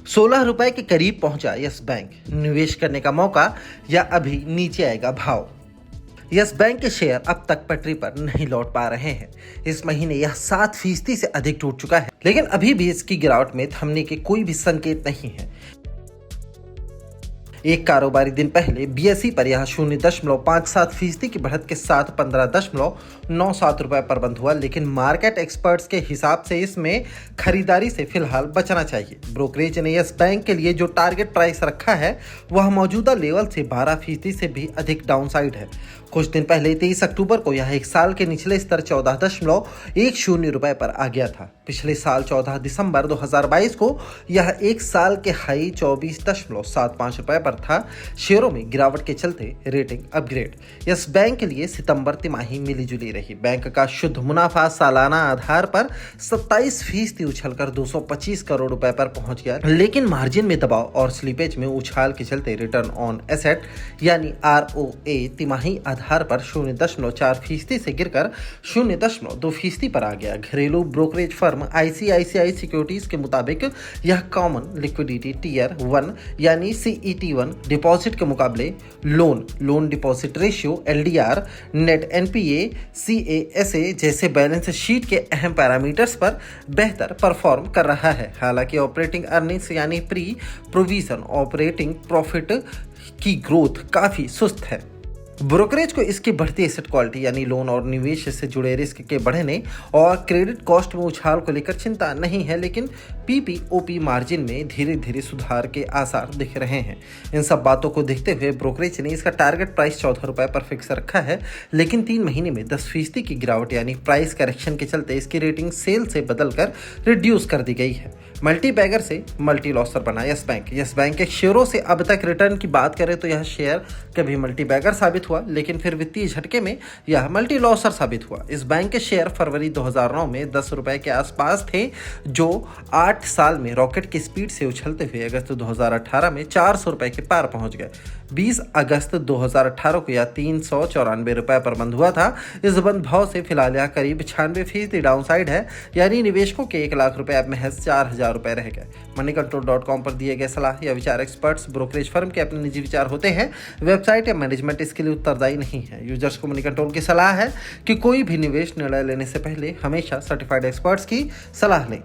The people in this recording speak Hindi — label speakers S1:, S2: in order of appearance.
S1: ₹16 के करीब पहुंचा यस बैंक। निवेश करने का मौका या अभी नीचे आएगा भाव? यस बैंक के शेयर अब तक पटरी पर नहीं लौट पा रहे हैं। इस महीने यह 7% से अधिक टूट चुका है, लेकिन अभी भी इसकी गिरावट में थमने के कोई भी संकेत नहीं है। एक कारोबारी दिन पहले बीएसई पर यह 0.57% की बढ़त के साथ 15.97 रुपए पर बंद हुआ, लेकिन मार्केट एक्सपर्ट्स के हिसाब से इसमें खरीदारी से फिलहाल बचना चाहिए। ब्रोकरेज ने यस बैंक के लिए जो टारगेट प्राइस रखा है वह मौजूदा लेवल से 12% से भी अधिक डाउनसाइड है। कुछ दिन पहले 23 अक्टूबर को यह एक साल के निचले स्तर 14.10 रुपए पर आ गया था। पिछले साल 14 दिसंबर 2022 को यह एक साल के हाई 24.75 रुपए पर था। शेयरों में गिरावट के चलते रेटिंग अपग्रेड। यस बैंक के लिए सितंबर तिमाही मिलीजुली रही। बैंक का शुद्ध मुनाफा सालाना आधार पर 27% उछलकर 225 करोड़ रुपए पर पहुंच गया, लेकिन मार्जिन में दबाव और स्लीपेज में उछाल के चलते रिटर्न ऑन एसेट यानी ROA तिमाही आधार पर 0.4% से गिरकर 0.2% पर आ गया। घरेलू ब्रोकरेज फर्म ICICI सिक्योरिटीज के मुताबिक यह कॉमन लिक्विडिटी टियर 1 यानी CET1 डिपॉजिट के मुकाबले loan deposit ratio LDR, net NPA, CASA जैसे बैलेंस शीट के अहम पैरामीटर्स पर बेहतर परफॉर्म कर रहा है। हालांकि ऑपरेटिंग अर्निंग्स यानी प्री प्रोविजन ऑपरेटिंग प्रॉफिट की ग्रोथ काफी सुस्त है। ब्रोकरेज को इसकी बढ़ती एसेट क्वालिटी यानी लोन और निवेश से जुड़े रिस्क के बढ़ने और क्रेडिट कॉस्ट में उछाल को लेकर चिंता नहीं है, लेकिन PPOP मार्जिन में धीरे धीरे सुधार के आसार दिख रहे हैं। इन सब बातों को देखते हुए ब्रोकरेज ने इसका टारगेट प्राइस 14 रुपए पर फिक्स रखा है, लेकिन 3 महीने में 10% की गिरावट यानी प्राइस करेक्शन के चलते इसकी रेटिंग सेल से बदलकर रिड्यूस कर दी गई है। मल्टी बैगर से मल्टी लॉसर बना यस बैंक। यस बैंक के शेयरों से अब तक रिटर्न की बात करें तो यह शेयर कभी मल्टी बैगर साबित हुआ, लेकिन फिर वित्तीय झटके में यह मल्टी लॉसर साबित हुआ। इस बैंक के शेयर फरवरी 2009 में 10 रुपए के आसपास थे, जो 8 साल में रॉकेट की स्पीड से उछलते हुए अगस्त 2018 में 400 रुपए के पार पहुंच गए। 20 अगस्त 2018 को यह 394 रुपए पर बंद हुआ था। इस बंद भाव से फिलहाल यह करीब 96% डाउनसाइड है, यानी निवेशकों के 1 लाख रुपए अब महज 4000 रुपए रह गए। moneycontrol.com पर दिए गए सलाह या विचार एक्सपर्ट्स ब्रोकरेज फर्म के अपने निजी विचार होते हैं। वेबसाइट या मैनेजमेंट इसके लिए उत्तरदायी नहीं है। यूजर्स को मनी कंट्रोल की सलाह है कि कोई भी निवेश निर्णय लेने से पहले हमेशा सर्टिफाइड एक्सपर्ट्स की सलाह लें।